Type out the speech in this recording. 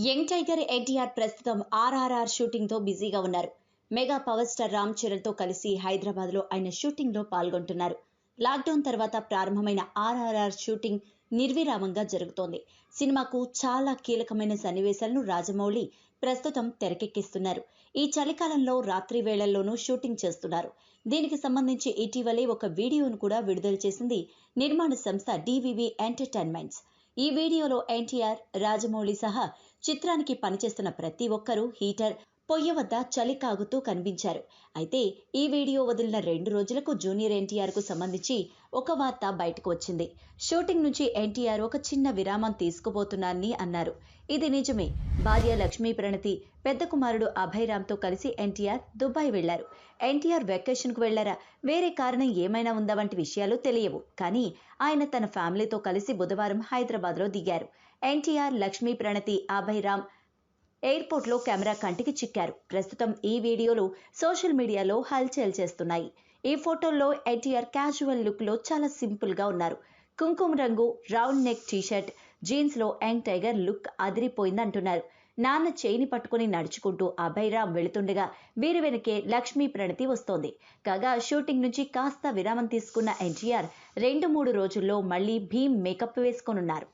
Young tiger NTR ప్రస్తుతం RRR shooting తో బిజీగా ఉన్నారు. Mega power star Ram Charan తో కలిసి హైదరాబాద్ లో ఆయన షూటింగ్ లో పాల్గొంటున్నారు. లాక్డౌన్ తర్వాత ప్రారంభమైన ఆర్ఆర్ఆర్ షూటింగ్ నిర్విరామంగా జరుగుతోంది. సినిమాకు చాలా కీలకమైన సన్నివేశాలను రాజమౌళి ప్రస్తుతం తెరకెక్కిస్తున్నారు. ఈ చలికాలంలో రాత్రి వేళల్లోనూ షూటింగ్ చేస్తున్నారు. దీనికి సంబంధించి ఇటీవలే ఒక వీడియోను కూడా విడుదల చేసింది నిర్మాణ సంస్థ డివివి ఎంటర్టైన్మెంట్స్. ఈ వీడియోలో ఎన్టీఆర్, రాజమౌళి సహా చిత్రానికి పనిచేస్తున్న ప్రతి ఒక్కరూ హీటర్ పొయ్య వద్ద చలి కాగుతూ కనిపించారు. అయితే ఈ వీడియో వదిలిన 2 రోజులకు జూనియర్ ఎన్టీఆర్ కు సంబంధించి ఒక వార్త బయటకు వచ్చింది. షూటింగ్ నుంచి ఎన్టీఆర్ ఒక చిన్న విరామం తీసుకుపోతున్నారని అన్నారు. ఇది నిజమే. భార్య లక్ష్మీ ప్రణతి, పెద్ద కుమారుడు అభయ్ రామ్ తో కలిసి ఎన్టీఆర్ దుబాయ్ వెళ్లారు. ఎన్టీఆర్ వెకేషన్ కు వెళ్లారా, వేరే కారణం ఏమైనా ఉందా వంటి విషయాలు తెలియవు. కానీ ఆయన తన ఫ్యామిలీతో కలిసి బుధవారం హైదరాబాద్ లో దిగారు. ఎన్టీఆర్, లక్ష్మీ ప్రణతి, అభయ్ రామ్ ఎయిర్పోర్ట్ లో కెమెరా కంటికి చిక్కారు. ప్రస్తుతం ఈ వీడియోలు సోషల్ మీడియాలో హల్చల్ చేస్తున్నాయి. ఈ ఫోటోల్లో ఎన్టీఆర్ క్యాజువల్ లుక్ లో చాలా సింపుల్ గా ఉన్నారు. కుంకుమ రంగు రౌండ్ నెక్ టీషర్ట్, జీన్స్ లో యంగ్ టైగర్ లుక్ అదిరిపోయిందంటున్నారు. నాన్న చేయిని పట్టుకుని నడుచుకుంటూ అభయ్ రామ్ వెళుతుండగా వీరి వెనకే లక్ష్మీ ప్రణతి వస్తోంది. కాగా షూటింగ్ నుంచి కాస్త విరామం తీసుకున్న ఎన్టీఆర్ 2-3 రోజుల్లో మళ్లీ భీమ్ మేకప్ వేసుకోనున్నారు.